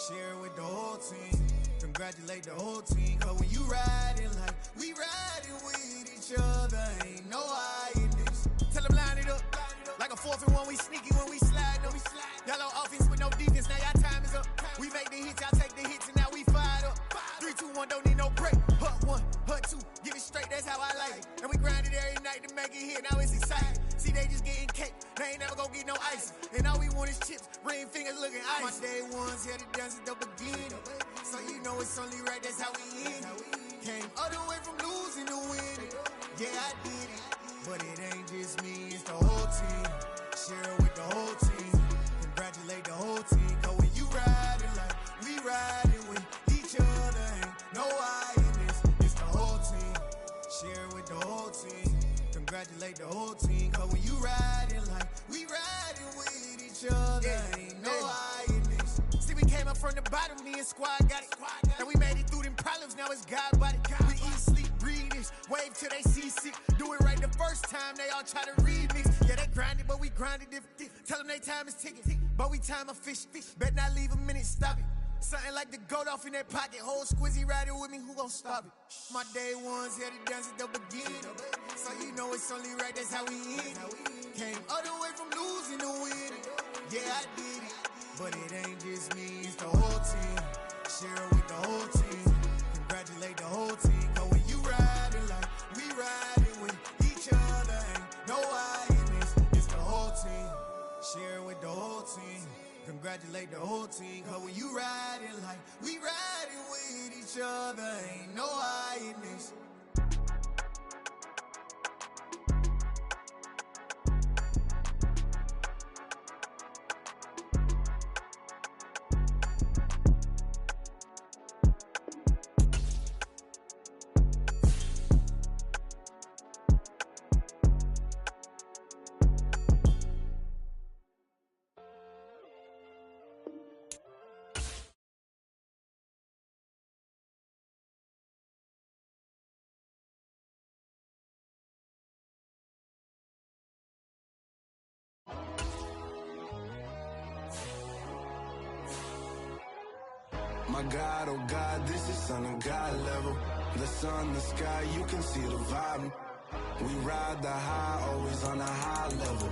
Share with the whole team. Congratulate the whole team. Cause when you riding like we riding with each other, ain't no hiding this. Tell them line it up. Like a 4th and 1, we sneaky when we slide. No, we slide. Y'all on offense with no defense, now y'all time is up. We make the hits, y'all take the hits, and now we fired up. 3, 2, 1, don't need no break. Hut 1, hut 2, give it straight, that's how I like it. And we grind it every night to make it hit, now it's exciting. See, they just getting cake, they ain't never gonna get no ice. And all we want is chips, ring fingers looking ice. My day ones here to dance at the beginning. So you know it's only right, that's how we end it. Came all the way from losing to winning. Yeah, I did it. But it ain't just me, it's the whole team. Share with the whole team. Congratulate the whole team. Cause when you riding like we riding with each other, ain't no hiding this. It's the whole team. Share with the whole team. Congratulate the whole team. Cause when you riding like we riding with each other, ain't no hiding this. See, we came up from the bottom, me and squad got it. And we made it through them problems, now it's God body. We eat, sleep, breathe this, wave till they see sick. Do it right the first time, they all try to remix. Yeah, they grinded, but we grinded different. Tell them they time is ticking, but we time a fish. Bet not leave a minute, stop it. Something like the goat off in that pocket. Whole squizzy riding with me, who gon' stop it? My day ones here to dance at the beginning. So you know it's only right, that's how we end it. Came all the way from losing to winning. Yeah, I did it. But it ain't just me, it's the whole team. Share with the whole team. Congratulate the whole team. Cause when you riding like we riding with each other, ain't no hiding this. It's the whole team. Share with the whole team. Congratulate the whole team. Cause when you riding like we riding with each other, ain't no hiding this. My God, oh God, this is Son of God level. The sun, the sky, you can see the vibe. We ride the high, always on a high level.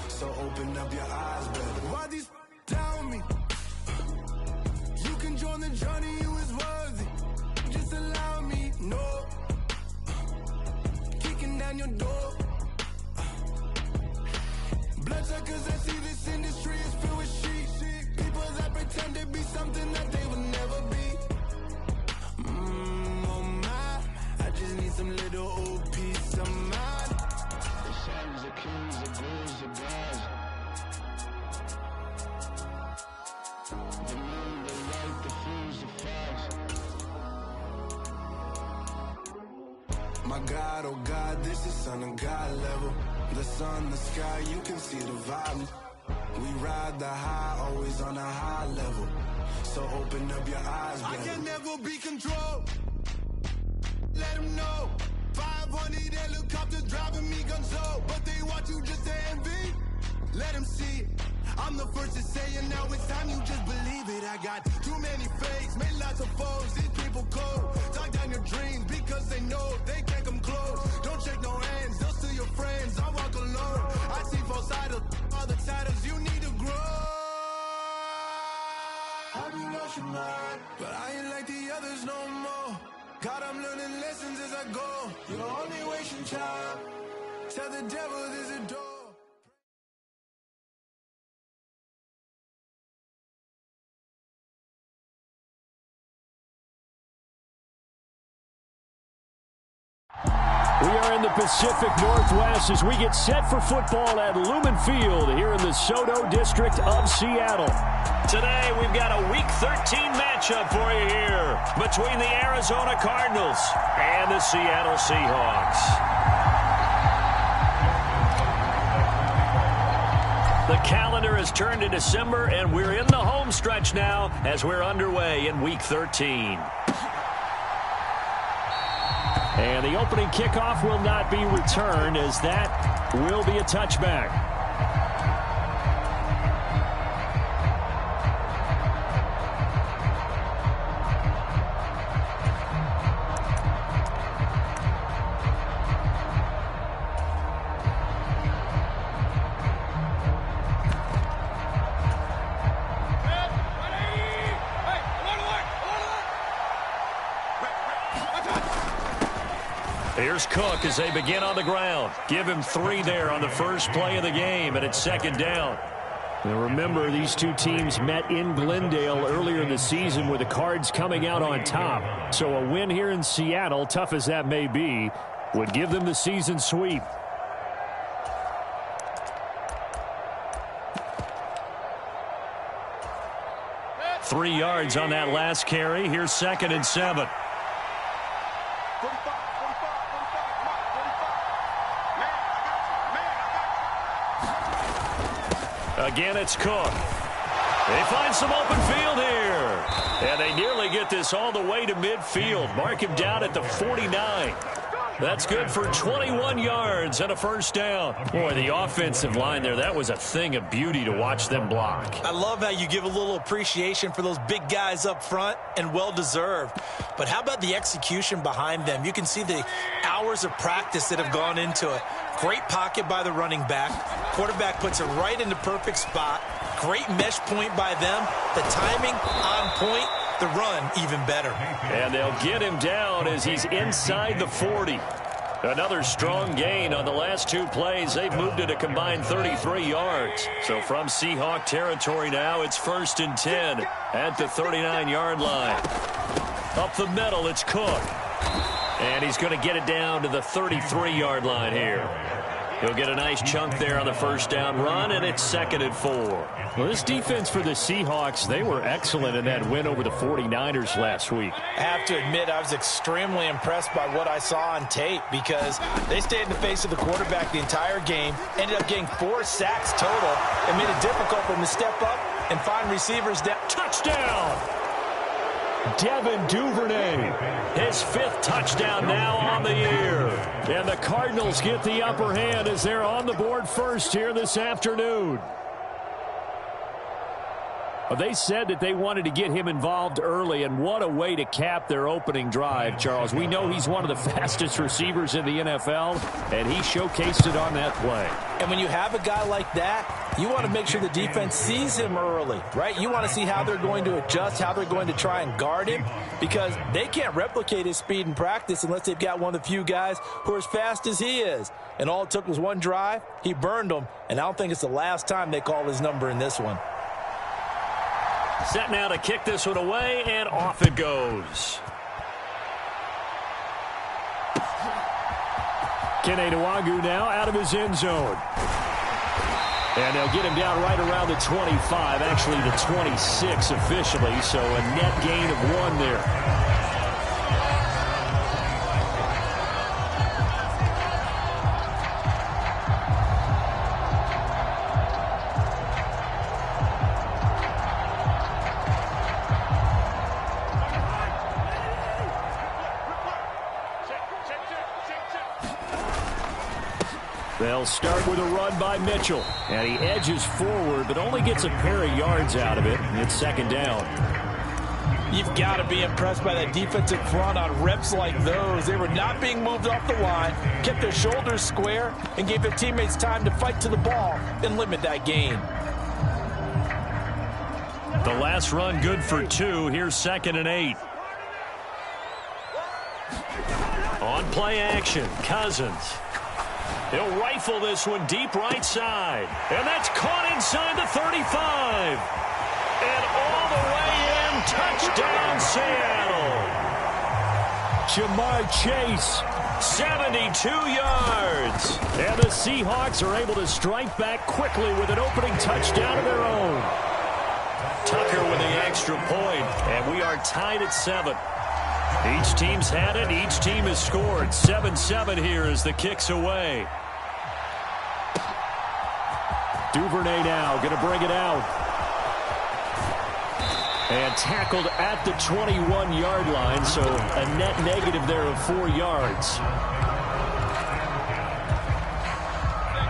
So open up your eyes, brother. Why these tell me? You can join the journey, you is worthy. Just allow me, no. Kicking down your door. Bloodsuckers, I see this industry is filled with sheep. People that pretend to be something that they will never be. Oh my, I just need some little old peace of mind. The sons, the kings, the ghouls, the gods. The moon, the light, the fools, the facts. My God, oh God, this is Son of God level. The sun, the sky, you can see the vibe. We ride the high, always on a high level. So open up your eyes, brother. I can never be controlled. Let them know. 500 helicopters driving me gonzo. But they want you just to envy. Let them see it. I'm the first to say it, now it's time you just believe it. I got too many fakes, made lots of foes. These people cold. Talk down your dreams because they know they can't come close. Don't shake no hands, they'll steal your friends. I walk alone. I see false idols, other titles, you need to grow. Have you lost your mind? But I ain't like the others no more. God, I'm learning lessons as I go. You're only wasting time. Tell the devil there's a door. We are in the Pacific Northwest as we get set for football at Lumen Field here in the Soto District of Seattle. Today, we've got a Week 13 matchup for you here between the Arizona Cardinals and the Seattle Seahawks. The calendar has turned to December, and we're in the home stretch now as we're underway in Week 13. And the opening kickoff will not be returned, as that will be a touchback. Here's Cook as they begin on the ground. Give him 3 there on the first play of the game, and it's second down. And remember, these two teams met in Glendale earlier in the season with the Cards coming out on top. So a win here in Seattle, tough as that may be, would give them the season sweep. Three yards on that last carry. Here's 2nd and 7. Again, it's Cook. They find some open field here. And they nearly get this all the way to midfield. Mark him down at the 49. That's good for 21 yards and a first down. Boy, the offensive line there, that was a thing of beauty to watch them block. I love how you give a little appreciation for those big guys up front, and well-deserved. But how about the execution behind them? You can see the hours of practice that have gone into it. Great pocket by the running back. Quarterback puts it right in the perfect spot. Great mesh point by them. The timing on point. The run even better. And they'll get him down as he's inside the 40. Another strong gain on the last 2 plays. They've moved it a combined 33 yards. So from Seahawk territory now, it's 1st and 10 at the 39-yard line. Up the middle, it's Cook. And he's going to get it down to the 33-yard line here. He'll get a nice chunk there on the first down run, and it's 2nd and 4. Well, this defense for the Seahawks, they were excellent in that win over the 49ers last week. I have to admit, I was extremely impressed by what I saw on tape because they stayed in the face of the quarterback the entire game, ended up getting 4 sacks total, and made it difficult for him to step up and find receivers down. Touchdown! Devin Duvernay, his 5th touchdown now on the year. And the Cardinals get the upper hand as they're on the board first here this afternoon. They said that they wanted to get him involved early, and what a way to cap their opening drive, Charles. We know he's one of the fastest receivers in the NFL, and he showcased it on that play. And when you have a guy like that, you want to make sure the defense sees him early, right? You want to see how they're going to adjust, how they're going to try and guard him, because they can't replicate his speed in practice unless they've got one of the few guys who are as fast as he is. And all it took was one drive. He burned them, and I don't think it's the last time they call his number in this one. Set now to kick this one away, and off it goes. Kene Nwangwu now out of his end zone. And they'll get him down right around the 25, actually the 26 officially, so a net gain of 1 there. They'll start with a run by Mitchell. And he edges forward, but only gets a pair of yards out of it. It's 2nd down. You've got to be impressed by that defensive front on reps like those. They were not being moved off the line, kept their shoulders square, and gave their teammates time to fight to the ball and limit that gain. The last run good for 2. Here's 2nd and 8. On play action, Cousins. He'll rifle this one deep right side. And that's caught inside the 35. And all the way in, touchdown Seattle. Jamar Chase, 72 yards. And the Seahawks are able to strike back quickly with an opening touchdown of their own. Tucker with the extra point, and we are tied at 7. Each team's had it. Each team has scored. 7-7 here as the kick's away. Duvernay now going to bring it out. And tackled at the 21-yard line, so a net negative there of 4 yards.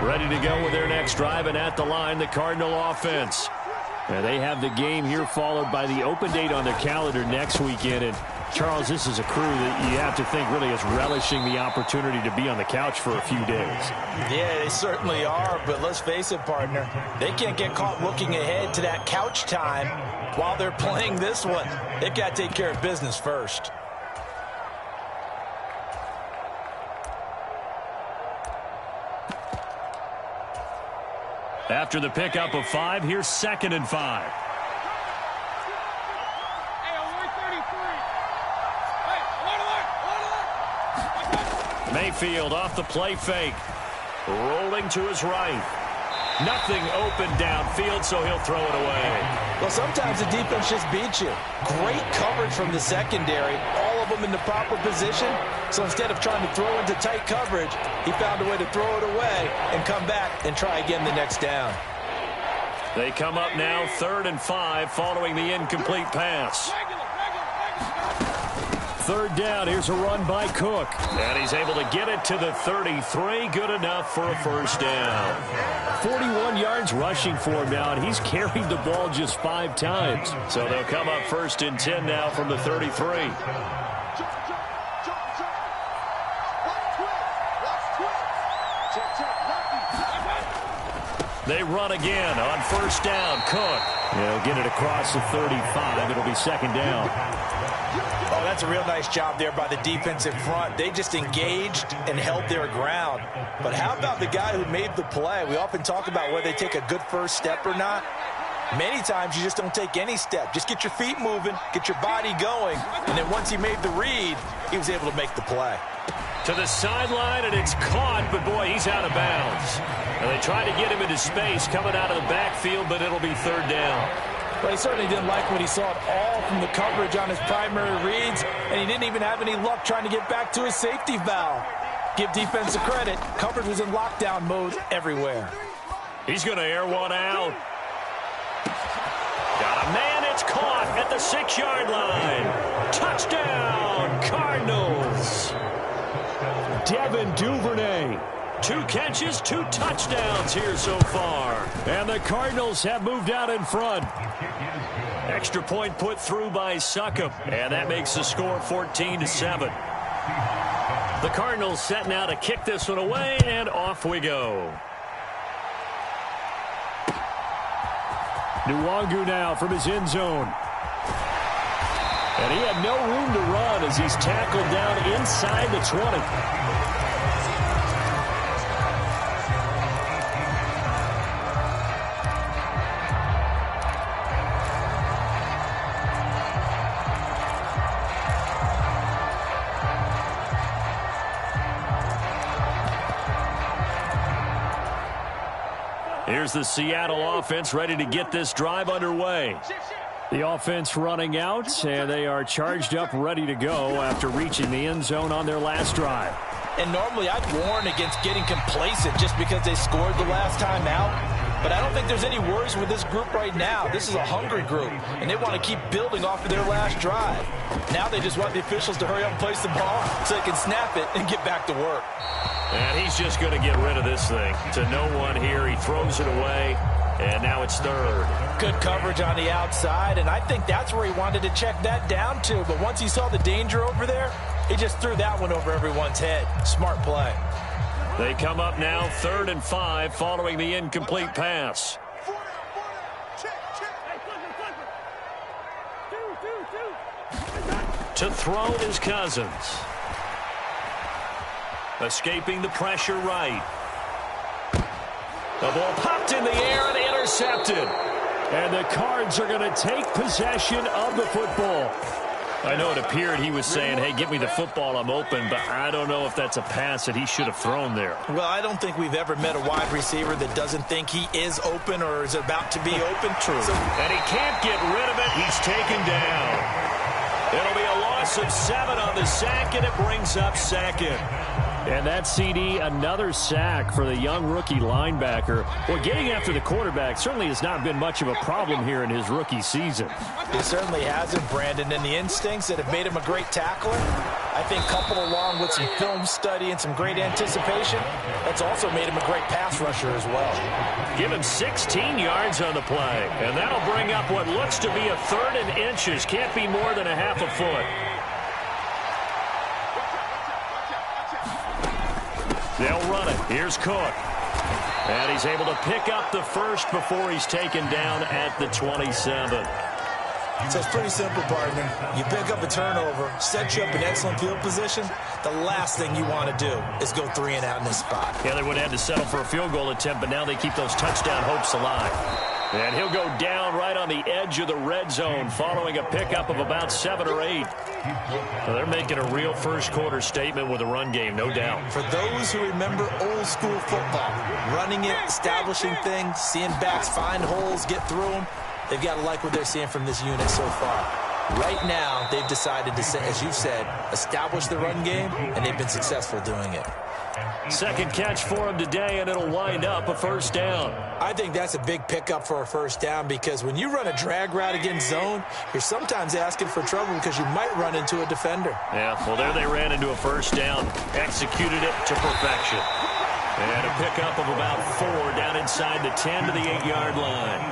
Ready to go with their next drive, and at the line, the Cardinal offense. And they have the game here followed by the open date on their calendar next weekend. And Charles, this is a crew that you have to think really is relishing the opportunity to be on the couch for a few days. Yeah, they certainly are, but let's face it, partner. They can't get caught looking ahead to that couch time while they're playing this one. They've got to take care of business first. After the pickup of 5, here's 2nd and 5. Mayfield off the play fake. Rolling to his right. Nothing open downfield, so he'll throw it away. Well, sometimes the defense just beats you. Great coverage from the secondary. All of them in the proper position. So instead of trying to throw into tight coverage, he found a way to throw it away and come back and try again the next down. They come up now 3rd and 5 following the incomplete pass. 3rd down, here's a run by Cook. And he's able to get it to the 33. Good enough for a 1st down. 41 yards rushing for him now, and he's carried the ball just 5 times. So they'll come up 1st and 10 now from the 33. They run again on 1st down. Cook. They'll get it across the 35. It'll be 2nd down. Oh, that's a real nice job there by the defense in front. They just engaged and held their ground. But how about the guy who made the play? We often talk about whether they take a good first step or not. Many times you just don't take any step. Just get your feet moving, get your body going, and then once he made the read, he was able to make the play. To the sideline, and it's caught, but boy, he's out of bounds. And they try to get him into space coming out of the backfield, but it'll be 3rd down. Well, he certainly didn't like when he saw it all from the coverage on his primary reads, and he didn't even have any luck trying to get back to his safety valve. Give defense a credit. Coverage was in lockdown mode everywhere. He's going to air one out. Got a man. It's caught at the 6-yard line. Touchdown, Cardinals. Devin Duvernay. 2 catches, 2 touchdowns here so far. And the Cardinals have moved out in front. Extra point put through by Succop. And that makes the score 14-7. The Cardinals set now to kick this one away, and off we go. Nwangu now from his end zone. And he had no room to run as he's tackled down inside the 20. Here's the Seattle offense ready to get this drive underway. The offense running out, and they are charged up, ready to go after reaching the end zone on their last drive. And normally I'd warn against getting complacent just because they scored the last time out. But I don't think there's any worries with this group right now. This is a hungry group, and they want to keep building off of their last drive. Now they just want the officials to hurry up and place the ball so they can snap it and get back to work. And he's just going to get rid of this thing. To no one here, he throws it away, and now it's 3rd. Good coverage on the outside, and I think that's where he wanted to check that down to. But once he saw the danger over there, he just threw that one over everyone's head. Smart play. They come up now 3rd and 5 following the incomplete pass. To throw is Cousins. Escaping the pressure right. The ball popped in the air and intercepted. And the Cards are going to take possession of the football. I know it appeared he was saying, hey, give me the football, I'm open, but I don't know if that's a pass that he should have thrown there. Well, I don't think we've ever met a wide receiver that doesn't think he is open or is about to be open. True. And he can't get rid of it. He's taken down. It'll be a loss of 7 on the sack, and it brings up 2nd. And that CD, another sack for the young rookie linebacker. Well, getting after the quarterback certainly has not been much of a problem here in his rookie season. It certainly hasn't, Brandon. And the instincts that have made him a great tackler, I think coupled along with some film study and some great anticipation, that's also made him a great pass rusher as well. Give him 16 yards on the play. And that'll bring up what looks to be a 3rd and inches. Can't be more than a half a foot. They'll run it. Here's Cook. And he's able to pick up the 1st before he's taken down at the 27. So it's pretty simple, partner. You pick up a turnover, set you up in excellent field position. The last thing you want to do is go 3 and out in this spot. Yeah, they would have had to settle for a field goal attempt, but now they keep those touchdown hopes alive. And he'll go down right on the edge of the red zone following a pickup of about 7 or 8. So they're making a real first-quarter statement with a run game, no doubt. For those who remember old-school football, running it, establishing things, seeing backs find holes, get through them, they've got to like what they're seeing from this unit so far. Right now, they've decided to, as you said, establish the run game, and they've been successful doing it. Second catch for him today, and it'll wind up a first down. I think that's a big pickup for a first down because when you run a drag route against zone, you're sometimes asking for trouble because you might run into a defender. Yeah, well, there they ran into a first down, executed it to perfection. And a pickup of about 4 down inside the 10 to the 8-yard line.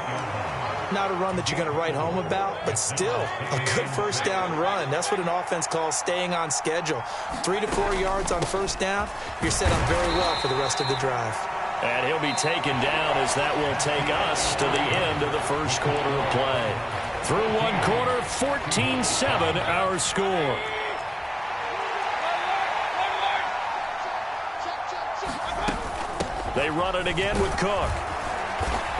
Not a run that you're going to write home about, but still a good first down run. That's what an offense calls staying on schedule. 3 to 4 yards on first down, you're set up very well for the rest of the drive. And he'll be taken down as that will take us to the end of the first quarter of play. Through one quarter, 14-7 our score. They run it again with Cook.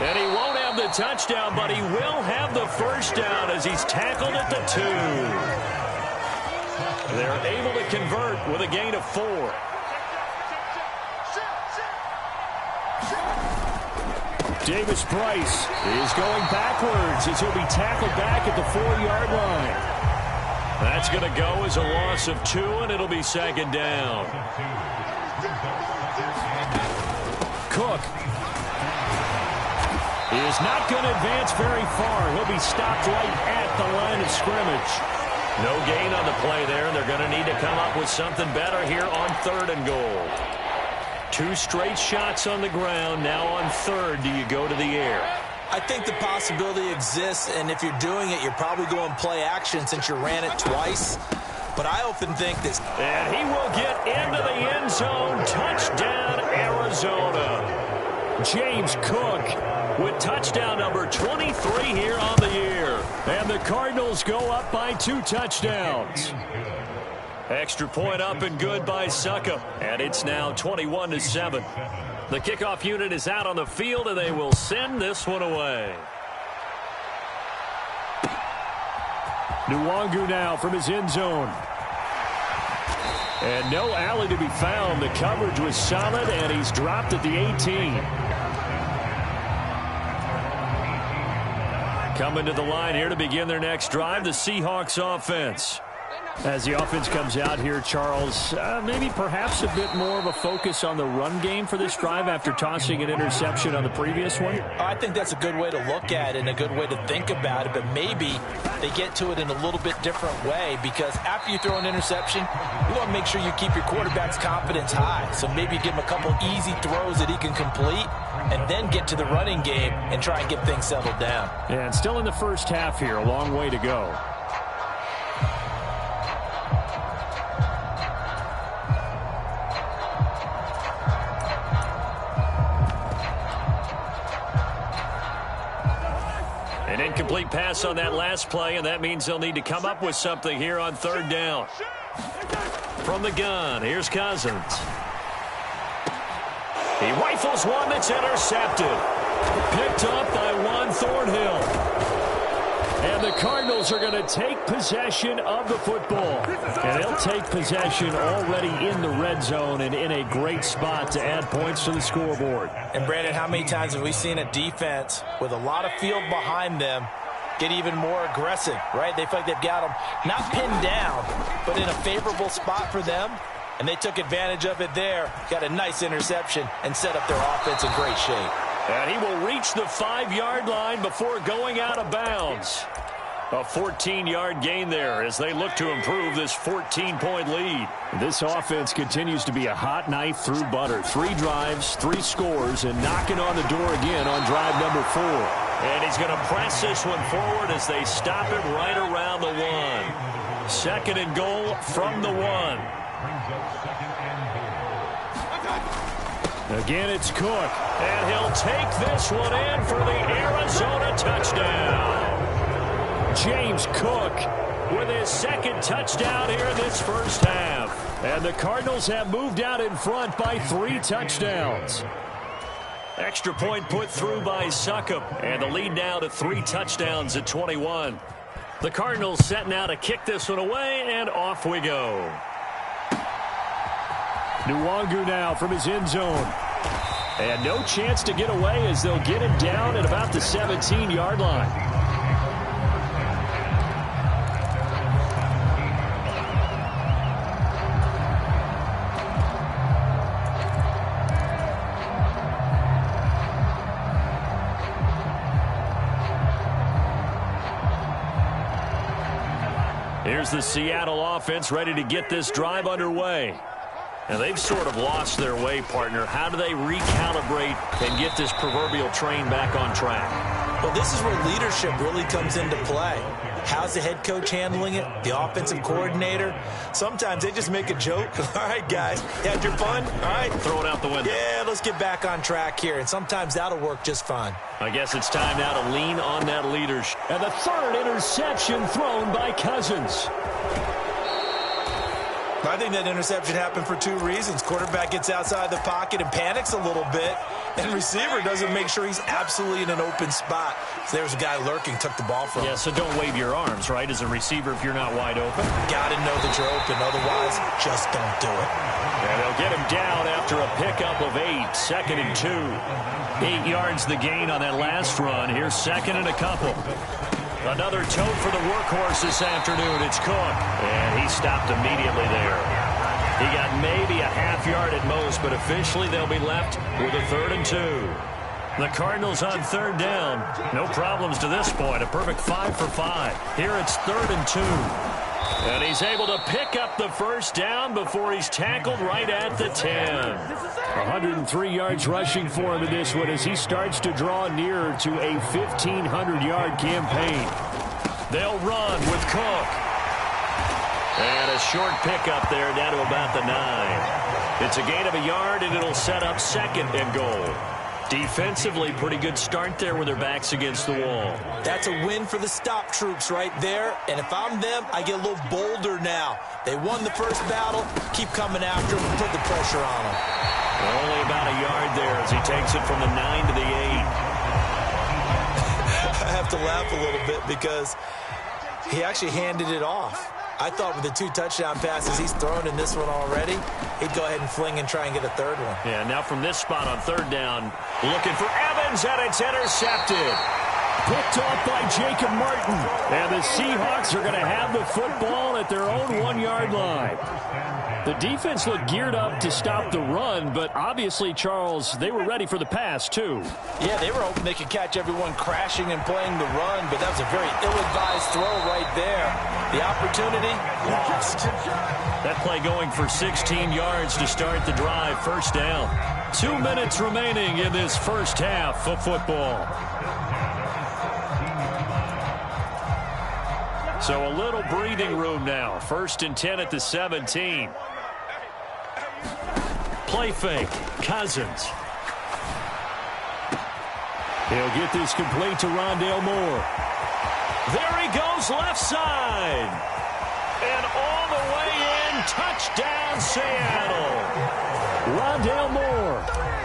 And he won't have the touchdown, but he will have the first down as he's tackled at the 2. They're able to convert with a gain of 4. Davis Price is going backwards as he'll be tackled back at the 4-yard line. That's going to go as a loss of 2, and it'll be second down. Cook is not going to advance very far. He'll be stopped right at the line of scrimmage. No gain on the play there, and they're going to need to come up with something better here on 3rd and goal. 2 straight shots on the ground. Now on 3rd, do you go to the air? I think the possibility exists, and if you're doing it, you're probably going play action since you ran it twice. But I often think this. And he will get into the end zone. Touchdown, Arizona. James Cook with touchdown number 23 here on the year. And the Cardinals go up by 2 touchdowns. Extra point up and good by Suckup. And it's now 21-7. The kickoff unit is out on the field, and they will send this one away. Nwangu now from his end zone. And no alley to be found. The coverage was solid, and he's dropped at the 18. Coming to the line here to begin their next drive, the Seahawks offense. As the offense comes out here, Charles, maybe perhaps a bit more of a focus on the run game for this drive after tossing an interception on the previous one? I think that's a good way to look at it and a good way to think about it, but maybe they get to it in a little bit different way because after you throw an interception, you want to make sure you keep your quarterback's confidence high. So maybe give him a couple easy throws that he can complete and then get to the running game and try and get things settled down. And still in the first half here, a long way to go. An incomplete pass on that last play, and that means they'll need to come up with something here on 3rd down. From the gun, here's Cousins. He rifles one that's intercepted. Picked up by Juan Thornhill. And the Cardinals are going to take possession of the football. And they'll take possession already in the red zone and in a great spot to add points to the scoreboard. And, Brandon, how many times have we seen a defense with a lot of field behind them get even more aggressive, right? They feel like they've got them not pinned down, but in a favorable spot for them. And they took advantage of it there, got a nice interception, and set up their offense in great shape. And he will reach the 5-yard line before going out of bounds. A 14-yard gain there as they look to improve this 14-point lead. This offense continues to be a hot knife through butter. 3 drives, 3 scores, and knocking on the door again on drive number 4. And he's going to press this one forward as they stop it right around the 1. 2nd and goal from the 1. Again, it's Cook, and he'll take this one in for the Arizona touchdown. James Cook with his second touchdown here in this first half. And the Cardinals have moved out in front by 3 touchdowns. Extra point put through by Succop, and the lead now to 3 touchdowns at 21. The Cardinals set now to kick this one away, and off we go. Nwangu now from his end zone. And no chance to get away as they'll get him down at about the 17-yard line. Here's the Seattle offense ready to get this drive underway. And they've sort of lost their way, partner. How do they recalibrate and get this proverbial train back on track? Well, this is where leadership really comes into play. How's the head coach handling it? The offensive coordinator? Sometimes they just make a joke. All right, guys, you had your fun? All right. Throw it out the window. Yeah, let's get back on track here. And sometimes that'll work just fine. I guess it's time now to lean on that leadership. And the third interception thrown by Cousins. I think that interception happened for 2 reasons. Quarterback gets outside the pocket and panics a little bit, and receiver doesn't make sure he's absolutely in an open spot. So there's a guy lurking, took the ball from him. Yeah, so don't wave your arms, right, as a receiver if you're not wide open. Got to know that you're open. Otherwise, just don't do it. And they'll get him down after a pickup of 8, 2nd and 2. 8 yards the gain on that last run. Here's 2nd and a couple. Another tote for the workhorse this afternoon. It's Cook. And he stopped immediately there. He got maybe a half yard at most, but officially they'll be left with a 3rd and 2. The Cardinals on 3rd down. No problems to this point. A perfect 5 for 5. Here it's 3rd and 2. And he's able to pick up the first down before he's tackled right at the 10. 103 yards rushing for him in this one as he starts to draw nearer to a 1,500-yard campaign. They'll run with Cook. And a short pickup there down to about the 9. It's a gain of a yard, and it'll set up 2nd and goal. Defensively, pretty good start there with their backs against the wall. That's a win for the stop troops right there. And if I'm them, I get a little bolder now. They won the first battle. Keep coming after them and put the pressure on them. Only about a yard there as he takes it from the 9 to the 8. I have to laugh a little bit because he actually handed it off. I thought with the 2 touchdown passes he's thrown in this one already, he'd go ahead and fling and try and get a 3rd one. Yeah, now from this spot on 3rd down, looking for Evans, and it's intercepted. Picked off by Jacob Martin. And the Seahawks are going to have the football at their own 1-yard line. The defense looked geared up to stop the run, but obviously, Charles, they were ready for the pass, too. Yeah, they were hoping they could catch everyone crashing and playing the run, but that was a very ill-advised throw right there. The opportunity, lost. That play going for 16 yards to start the drive, first down. 2 minutes remaining in this first half of football. So a little breathing room now. 1st and 10 at the 17. Play fake. Cousins. He'll get this complete to Rondale Moore. There he goes, left side. And all the way in, touchdown Seattle. Rondale Moore,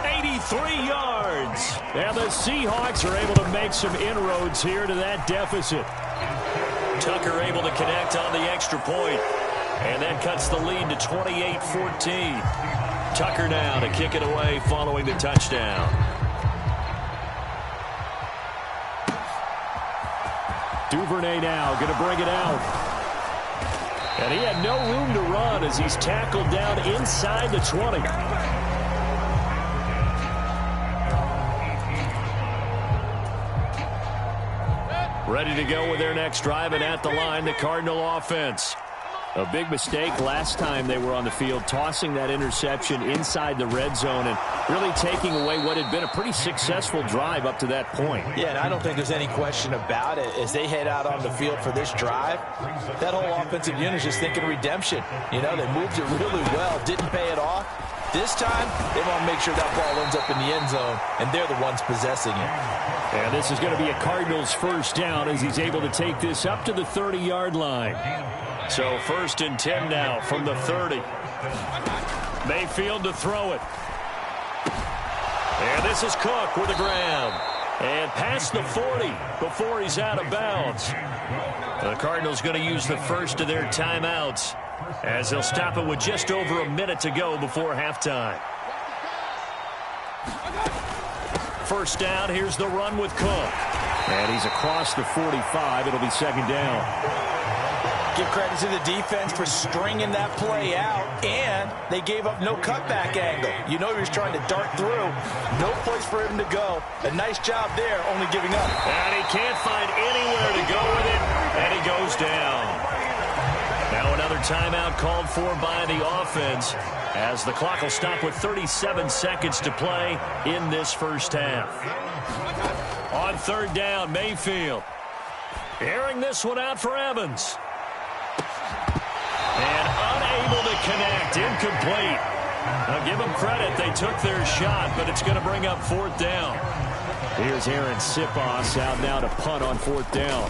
83 yards. And the Seahawks are able to make some inroads here to that deficit. Tucker able to connect on the extra point. And that cuts the lead to 28-14. Tucker now to kick it away following the touchdown. Duvernay now going to bring it out. And he had no room to run as he's tackled down inside the 20. Ready to go with their next drive, and at the line, the Cardinal offense. A big mistake last time they were on the field, tossing that interception inside the red zone and really taking away what had been a pretty successful drive up to that point. Yeah, and I don't think there's any question about it. As they head out on the field for this drive, that whole offensive unit is just thinking redemption. You know, they moved it really well, didn't pay it off. This time, they want to make sure that ball ends up in the end zone, and they're the ones possessing it. And this is going to be a Cardinals first down as he's able to take this up to the 30-yard line. So 1st and 10 now from the 30. Mayfield to throw it. And this is Cook with a grab. And past the 40 before he's out of bounds. The Cardinals going to use the first of their timeouts as they'll stop it with just over a minute to go before halftime. First down, here's the run with Cook. And he's across the 45. It'll be second down. Give credit to the defense for stringing that play out, and they gave up no cutback angle. You know he was trying to dart through. No place for him to go. A nice job there, only giving up. And he can't find anywhere to go with it, and he goes down. Now another timeout called for by the offense as the clock will stop with 37 seconds to play in this first half. On third down, Mayfield. Airing this one out for Evans. And unable to connect, incomplete. Now give them credit, they took their shot, but it's going to bring up fourth down. Here's Aaron Sipos out now to punt on fourth down.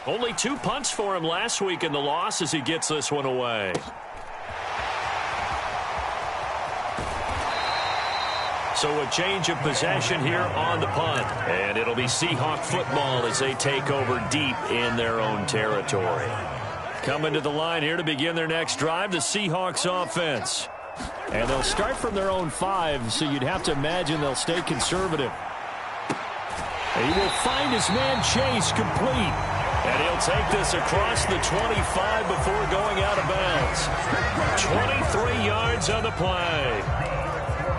Only 2 punts for him last week in the loss as he gets this one away. So a change of possession here on the punt. And it'll be Seahawk football as they take over deep in their own territory. Coming to the line here to begin their next drive, the Seahawks offense. And they'll start from their own 5, so you'd have to imagine they'll stay conservative. And he will find his man Chase complete. And he'll take this across the 25 before going out of bounds. 23 yards on the play.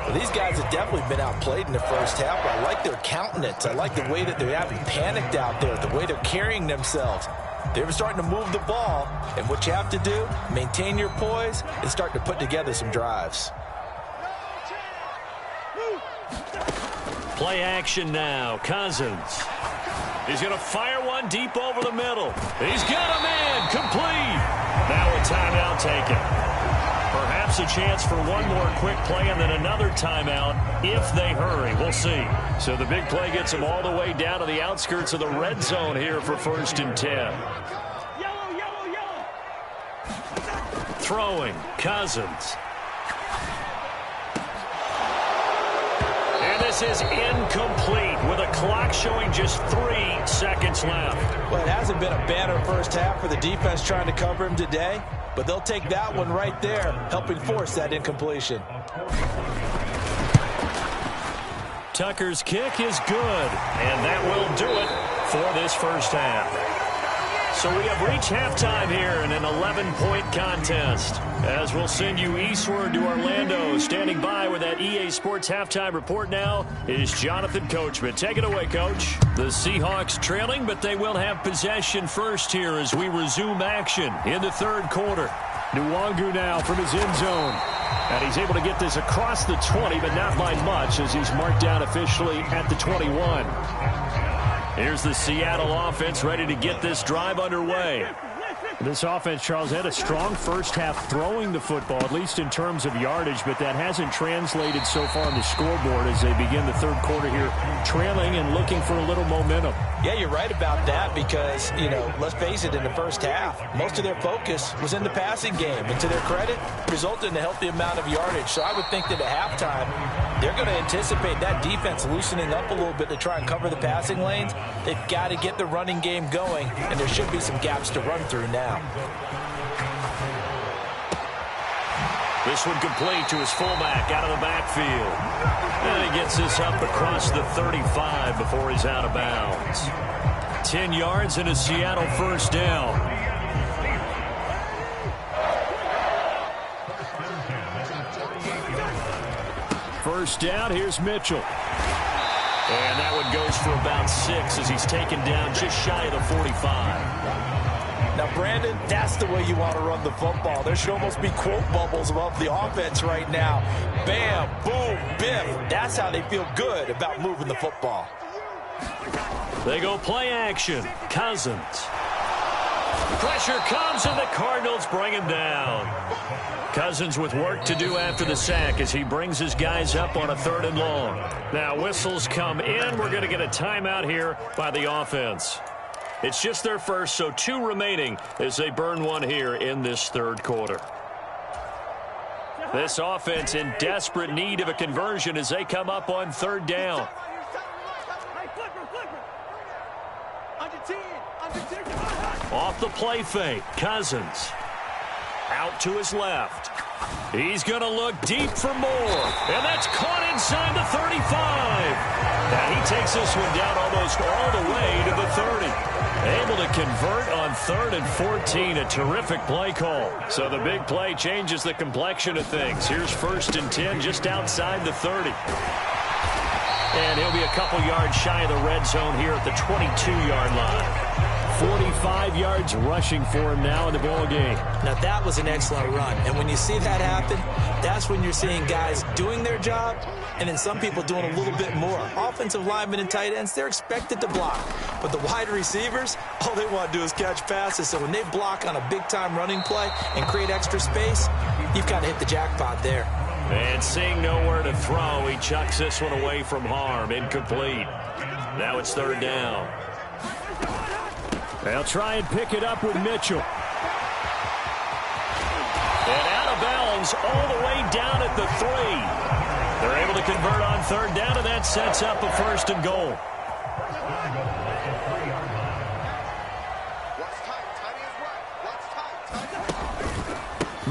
Well, these guys have definitely been outplayed in the first half. I like their countenance. I like the way that they're having panicked out there, the way they're carrying themselves. They were starting to move the ball, and what you have to do, maintain your poise, and start to put together some drives. Play action now, Cousins. He's going to fire one deep over the middle. He's got a man, complete. Now a timeout taken. Perhaps a chance for one more quick play and then another timeout if they hurry. We'll see. So the big play gets them all the way down to the outskirts of the red zone here for 1st and 10. Throwing, Cousins. And this is incomplete with a clock showing just 3 seconds left. Well, it hasn't been a banner first half for the defense trying to cover him today, but they'll take that one right there, helping force that incompletion. Tucker's kick is good, and that will do it for this first half. So we have reached halftime here in an 11-point contest. As we'll send you eastward to Orlando. Standing by with that EA Sports halftime report now is Jonathan Coachman. Take it away, Coach. The Seahawks trailing, but they will have possession first here as we resume action in the third quarter. Nwangu now from his end zone. And he's able to get this across the 20, but not by much as he's marked down officially at the 21. Here's the Seattle offense ready to get this drive underway. This offense, Charles, had a strong first half throwing the football, at least in terms of yardage, but that hasn't translated so far on the scoreboard as they begin the third quarter here, trailing and looking for a little momentum. Yeah, you're right about that because, let's face it, in the first half, most of their focus was in the passing game. And to their credit, resulted in a healthy amount of yardage. So I would think that at halftime, they're going to anticipate that defense loosening up a little bit to try and cover the passing lanes. They've got to get the running game going, and there should be some gaps to run through now. This one complete to his fullback out of the backfield. And he gets this up across the 35 before he's out of bounds. 10 yards and a Seattle first down. First down, here's Mitchell. And that one goes for about 6 as he's taken down just shy of the 45. Now, Brandon, that's the way you want to run the football. There should almost be quote bubbles above the offense right now. Bam, boom, biff. That's how they feel good about moving the football. They go play action. Cousins. Pressure comes and the Cardinals bring him down. Cousins Cousins with work to do after the sack as he brings his guys up on a 3rd and long. Now whistles come in. We're going to get a timeout here by the offense. It's just their first, so 2 remaining as they burn one here in this 3rd quarter. This offense in desperate need of a conversion as they come up on 3rd down. Off the play fake, Cousins. Out to his left. He's going to look deep for more. And that's caught inside the 35. Now he takes this one down almost all the way to the 30. Able to convert on 3rd and 14. A terrific play call. So the big play changes the complexion of things. Here's 1st and 10 just outside the 30. And he'll be a couple yards shy of the red zone here at the 22-yard line. 45 yards rushing for him now in the ball game. Now that was an excellent run. And when you see that happen, that's when you're seeing guys doing their job and then some people doing a little bit more. Offensive linemen and tight ends, they're expected to block. But the wide receivers, all they want to do is catch passes. So when they block on a big-time running play and create extra space, you've kind of hit the jackpot there. And seeing nowhere to throw, he chucks this one away from harm. Incomplete. Now it's 3rd down. They'll try and pick it up with Mitchell. And out of bounds all the way down at the 3. They're able to convert on 3rd down, and that sets up a 1st and goal.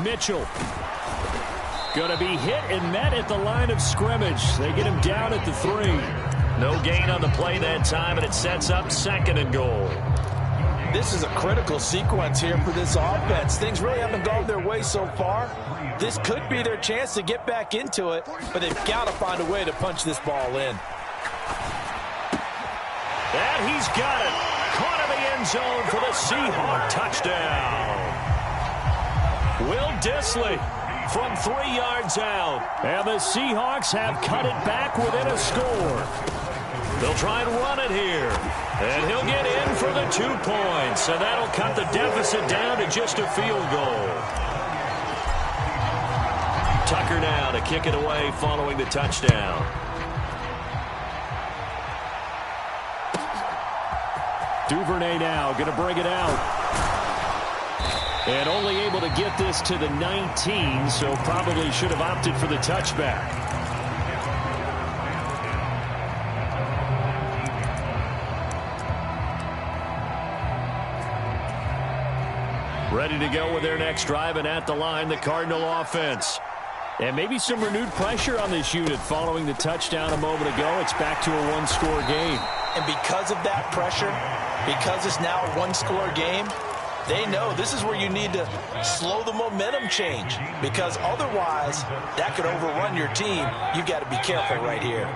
Mitchell. Going to be hit and met at the line of scrimmage. They get him down at the 3. No gain on the play that time, and it sets up 2nd and goal. This is a critical sequence here for this offense. Things really haven't gone their way so far. This could be their chance to get back into it, but they've got to find a way to punch this ball in. And he's got it. Caught in the end zone for the Seahawk touchdown. Will Dissly from 3 yards out. And the Seahawks have cut it back within a score. They'll try and run it here. And he'll get in for the 2 points. And that'll cut the deficit down to just a field goal. Tucker now to kick it away following the touchdown. Duvernay now going to bring it out. And only able to get this to the 19, so probably should have opted for the touchback. Ready to go with their next drive, and at the line, the Cardinal offense. And maybe some renewed pressure on this unit following the touchdown a moment ago. It's back to a 1-score game. And because of that pressure, because it's now a 1-score game, they know this is where you need to slow the momentum change, because otherwise that could overrun your team. You've got to be careful right here.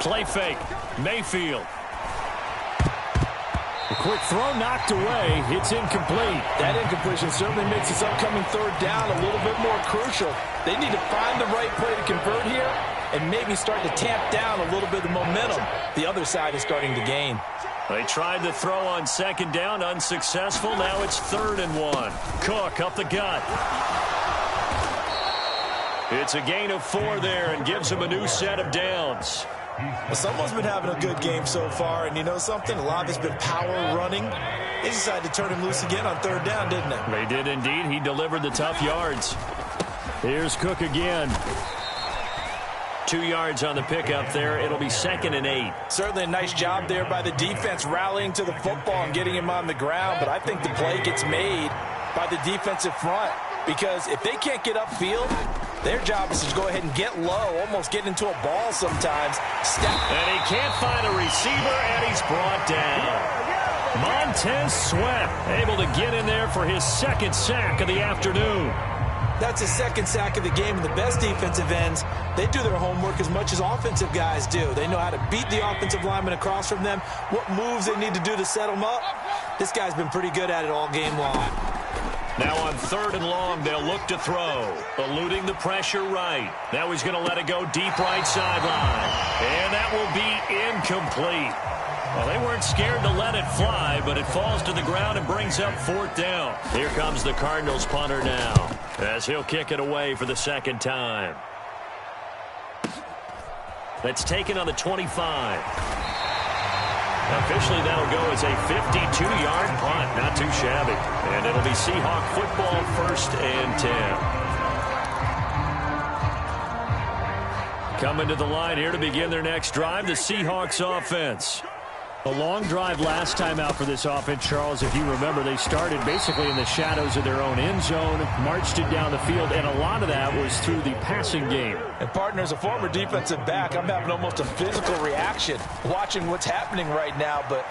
Play fake. Mayfield. A quick throw knocked away. It's incomplete. That incompletion certainly makes this upcoming 3rd down a little bit more crucial. They need to find the right play to convert here and maybe start to tamp down a little bit of momentum the other side is starting to gain. They tried to throw on 2nd down, unsuccessful. Now it's 3rd and 1. Cook up the gut. It's a gain of 4 there and gives him a new set of downs. Well, someone's been having a good game so far, and you know something? A lot of it's been power running. They decided to turn him loose again on 3rd down, didn't they? They did indeed. He delivered the tough yards. Here's Cook again. 2 yards on the pickup there. It'll be 2nd and 8. Certainly a nice job there by the defense rallying to the football and getting him on the ground, but I think the play gets made by the defensive front, because if they can't get upfield, their job is to go ahead and get low, almost get into a ball sometimes. And he can't find a receiver, and he's brought down. Montez Sweat able to get in there for his 2nd sack of the afternoon. That's his 2nd sack of the game, and the best defensive ends, they do their homework as much as offensive guys do. They know how to beat the offensive lineman across from them, what moves they need to do to set them up. This guy's been pretty good at it all game long. Now on 3rd and long, they'll look to throw. Eluding the pressure right. Now he's going to let it go deep right sideline. And that will be incomplete. Well, they weren't scared to let it fly, but it falls to the ground and brings up 4th down. Here comes the Cardinals punter now, as he'll kick it away for the second time. That's taken on the 25. Officially, that'll go as a 52-yard punt. Not too shabby. And it'll be Seahawk football, 1st and 10. Coming to the line here to begin their next drive, the Seahawks offense. A long drive last time out for this offense, Charles. If you remember, they started basically in the shadows of their own end zone, marched it down the field, and a lot of that was through the passing game. And, partner, as a former defensive back, I'm having almost a physical reaction watching what's happening right now. But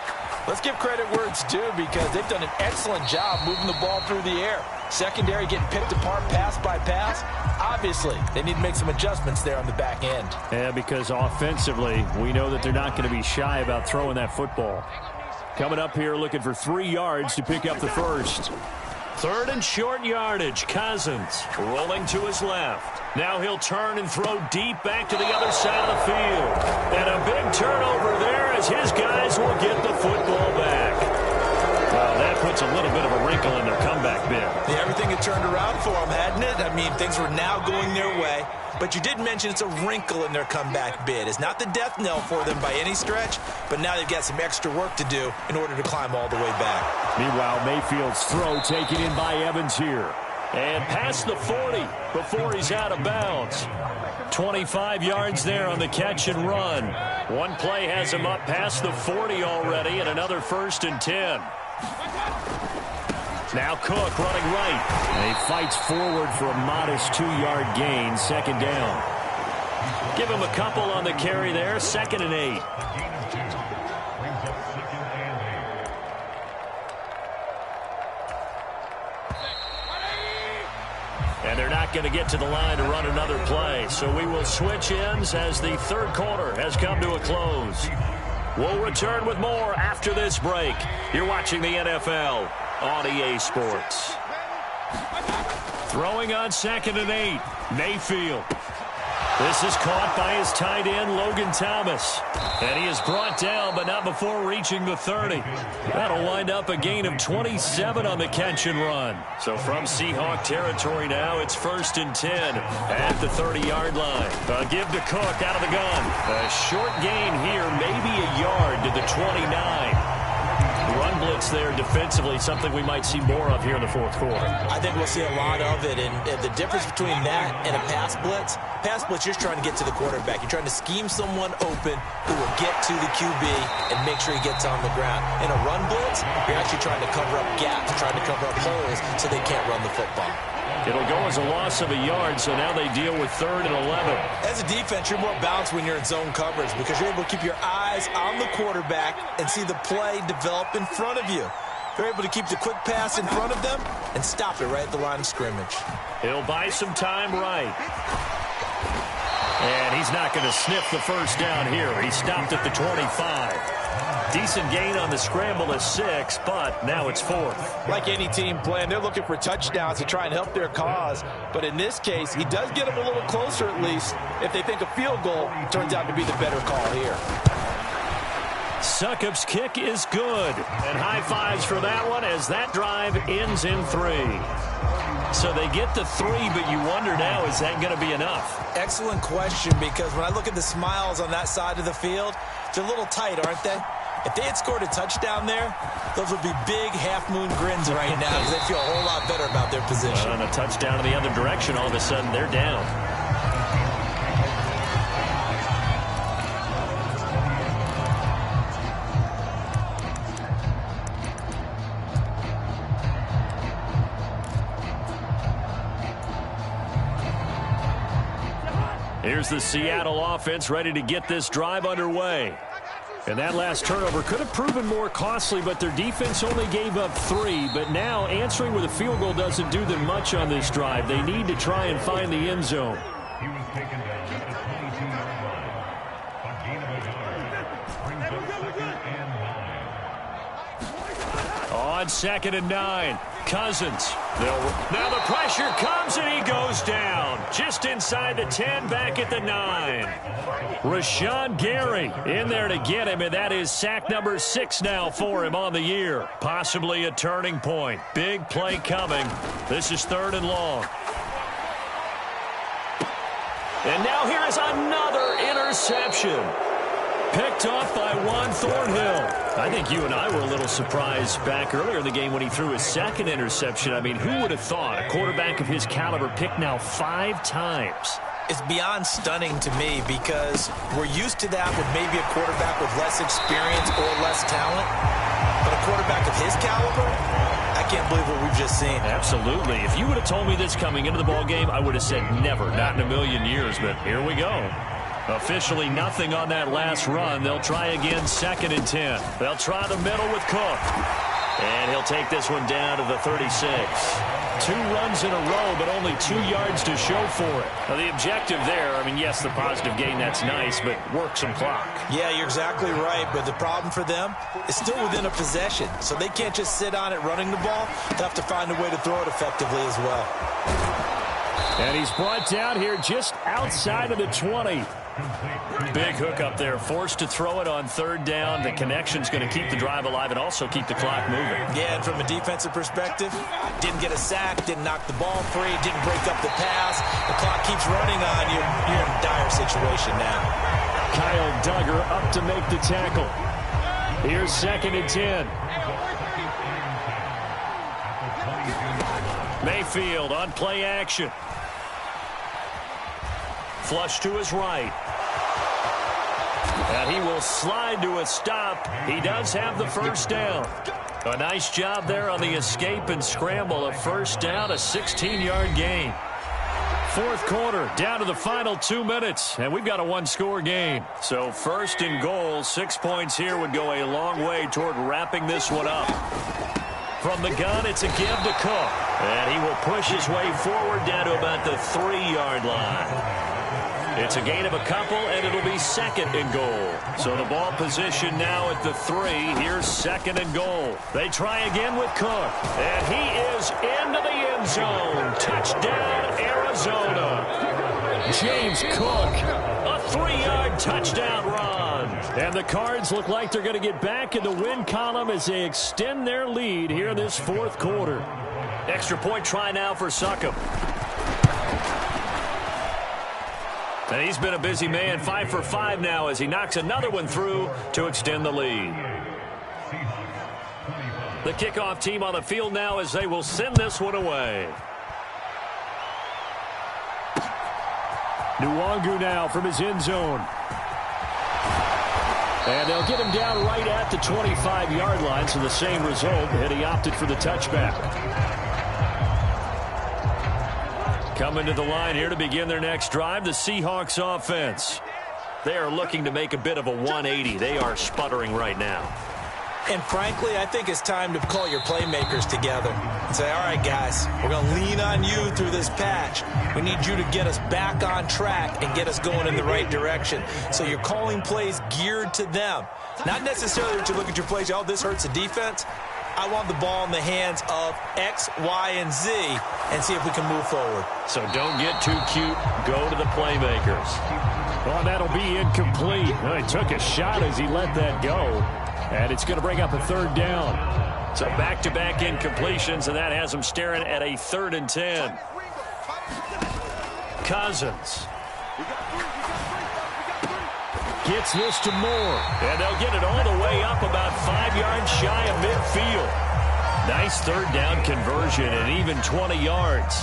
let's give credit where it's due, because they've done an excellent job moving the ball through the air. Secondary getting picked apart pass by pass. Obviously, they need to make some adjustments there on the back end. Yeah, because offensively, we know that they're not going to be shy about throwing that football. Coming up here looking for 3 yards to pick up the first. 3rd and short yardage. Cousins rolling to his left. Now he'll turn and throw deep back to the other side of the field. And a big turnover there as his guys will get the football back. Well, that puts a little bit of a wrinkle in their comeback bid. Yeah, everything had turned around for them, hadn't it? I mean, things were now going their way. But you did mention it's a wrinkle in their comeback bid. It's not the death knell for them by any stretch, but now they've got some extra work to do in order to climb all the way back. Meanwhile, Mayfield's throw taken in by Evans here. And past the 40 before he's out of bounds. 25 yards there on the catch and run. One play has him up past the 40 already, and another 1st and 10. Now Cook running right. And he fights forward for a modest 2-yard gain, 2nd down. Give him a couple on the carry there, 2nd and 8. And they're not going to get to the line to run another play. So we will switch ends as the 3rd quarter has come to a close. We'll return with more after this break. You're watching the NFL on EA Sports. Throwing on 2nd and 8. Mayfield. This is caught by his tight end, Logan Thomas. And he is brought down, but not before reaching the 30. That'll wind up a gain of 27 on the catch and run. So from Seahawk territory now, it's 1st and 10 at the 30-yard line. A give to Cook out of the gun. A short gain here, maybe a yard to the 29. Run blitz there defensively, something we might see more of here in the 4th quarter. I think we'll see a lot of it, and the difference between that and a pass blitz, you're trying to get to the quarterback. You're trying to scheme someone open who will get to the QB and make sure he gets on the ground. In a run blitz, you're actually trying to cover up gaps, trying to cover up holes so they can't run the football. It'll go as a loss of a yard, so now they deal with 3rd and 11. As a defense, you're more balanced when you're in zone coverage because you're able to keep your eyes on the quarterback and see the play develop in front of you. They're able to keep the quick pass in front of them and stop it right at the line of scrimmage. He'll buy some time right. And he's not going to sniff the 1st down here. He stopped at the 25. Decent gain on the scramble to 6, but now it's 4th. Like any team playing, they're looking for touchdowns to try and help their cause. But in this case, he does get them a little closer at least if they think a field goal turns out to be the better call here. Succop's kick is good. And high fives for that one as that drive ends in 3. So they get to 3, but you wonder now, is that going to be enough? Excellent question, because when I look at the smiles on that side of the field, they're a little tight, aren't they? If they had scored a touchdown there, those would be big half-moon grins right now because they feel a whole lot better about their position. And a touchdown in the other direction, all of a sudden they're down. Here's the Seattle offense ready to get this drive underway. And that last turnover could have proven more costly, but their defense only gave up 3. But now answering with a field goal doesn't do them much on this drive. They need to try and find the end zone. He was taken down at the 22-yard line. A gain of a yard brings up 2nd and 9. on 2nd and 9. Cousins. Now the pressure comes and he goes down. Just inside the 10, back at the 9. Rashawn Gary in there to get him, and that is sack number 6 now for him on the year. Possibly a turning point. Big play coming. This is 3rd and long. And now here is another interception. Picked off by Juan Thornhill. I think you and I were a little surprised back earlier in the game when he threw his 2nd interception. I mean, who would have thought a quarterback of his caliber picked now 5 times? It's beyond stunning to me because we're used to that with maybe a quarterback with less experience or less talent. But a quarterback of his caliber, I can't believe what we've just seen. Absolutely. If you would have told me this coming into the ballgame, I would have said never, not in a million years. But here we go. Officially nothing on that last run. They'll try again 2nd and 10. They'll try the middle with Cook. And he'll take this one down to the 36. 2 runs in a row, but only 2 yards to show for it. Now, the objective there, I mean, yes, the positive gain, that's nice, but work some clock. Yeah, you're exactly right, but the problem for them is still within a possession, so they can't just sit on it running the ball. They have to find a way to throw it effectively as well. And he's brought down here just outside of the 20. Big hook up there, forced to throw it on 3rd down. The connection's going to keep the drive alive and also keep the clock moving. Yeah, and from a defensive perspective, didn't get a sack, didn't knock the ball free, didn't break up the pass. The clock keeps running on you. You're in a dire situation now. Kyle Duggar up to make the tackle. Here's 2nd and 10. Mayfield on play action. Flush to his right. And he will slide to a stop. He does have the 1st down. A nice job there on the escape and scramble. A 1st down, a 16-yard gain. 4th quarter, down to the final 2 minutes, and we've got a 1-score game. So 1st and goal, 6 points here would go a long way toward wrapping this one up. From the gun, it's a give to Cook. And he will push his way forward down to about the 3-yard line. It's a gain of a couple, and it'll be 2nd and goal. So the ball position now at the 3. Here's 2nd and goal. They try again with Cook. And he is into the end zone. Touchdown, Arizona. James Cook, a 3-yard touchdown run. And the Cards look like they're going to get back in the win column as they extend their lead here in this 4th quarter. Extra point try now for Succop. And he's been a busy man, 5 for 5 now as he knocks another one through to extend the lead. The kickoff team on the field now as they will send this one away. Nwangu now from his end zone. And they'll get him down right at the 25-yard line, so the same result, and he opted for the touchback. Coming to the line here to begin their next drive, the Seahawks offense. They are looking to make a bit of a 180. They are sputtering right now. And frankly, I think it's time to call your playmakers together and say, all right, guys, we're going to lean on you through this patch. We need you to get us back on track and get us going in the right direction. So you're calling plays geared to them. Not necessarily that you look at your plays, oh, this hurts the defense. I want the ball in the hands of X, Y, and Z and see if we can move forward. So don't get too cute. Go to the playmakers. Well, that'll be incomplete. Well, he took a shot as he let that go. And it's going to bring up a 3rd down. So back-to-back incompletions, and that has them staring at a 3rd and 10. Cousins gets this to Moore. And they'll get it all the way up about 5 yards shy of midfield. Nice 3rd down conversion and even 20 yards.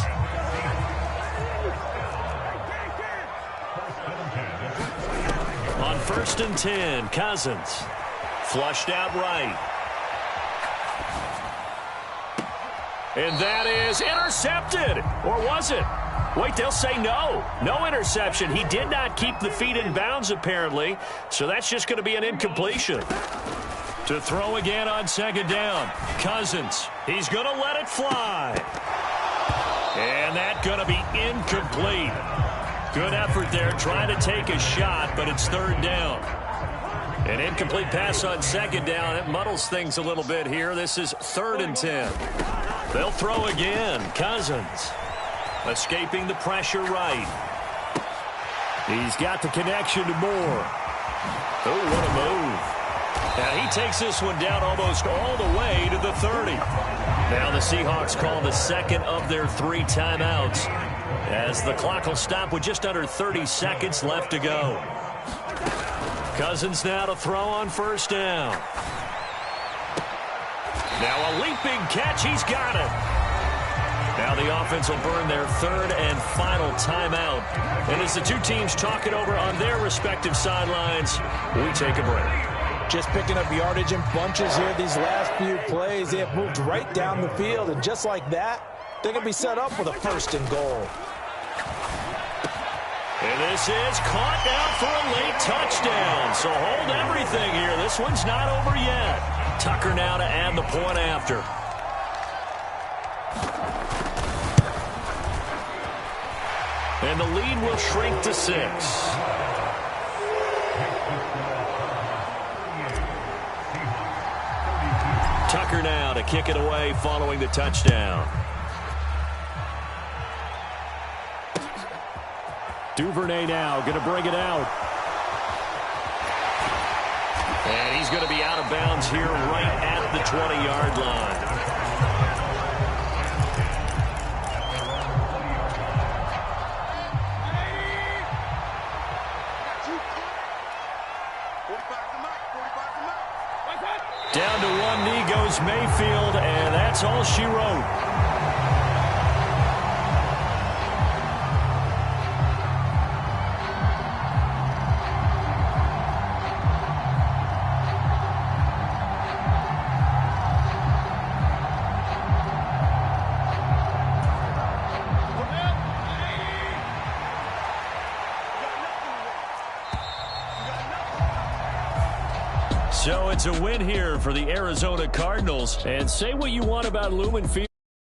On 1st and 10, Cousins. Flushed out right. And that is intercepted. Or was it? Wait, they'll say no. No interception. He did not keep the feet in bounds, apparently. So that's just going to be an incompletion. To throw again on 2nd down. Cousins. He's going to let it fly. And that's going to be incomplete. Good effort there, trying to take a shot, but it's 3rd down. An incomplete pass on second down. It muddles things a little bit here. This is 3rd and 10. They'll throw again. Cousins escaping the pressure right. He's got the connection to Moore. Oh, what a move. Now he takes this one down almost all the way to the 30. Now the Seahawks call the second of their 3 timeouts as the clock will stop with just under 30 seconds left to go. Cousins now to throw on 1st down. Now a leaping catch. He's got it. Now the offense will burn their 3rd and final timeout. And as the two teams talk it over on their respective sidelines, we take a break. Just picking up yardage in bunches here these last few plays. They have moved right down the field, and just like that, they're going to be set up with a 1st and goal. And this is caught down for a late touchdown. So hold everything here. This one's not over yet. Tucker now to add the point after. And the lead will shrink to 6. Tucker now to kick it away following the touchdown. Duvernay now going to bring it out. And he's going to be out of bounds here right at the 20-yard line. Down to one knee goes Mayfield, and that's all she wrote. So it's a win here for the Arizona Cardinals. And say what you want about Lumen Field.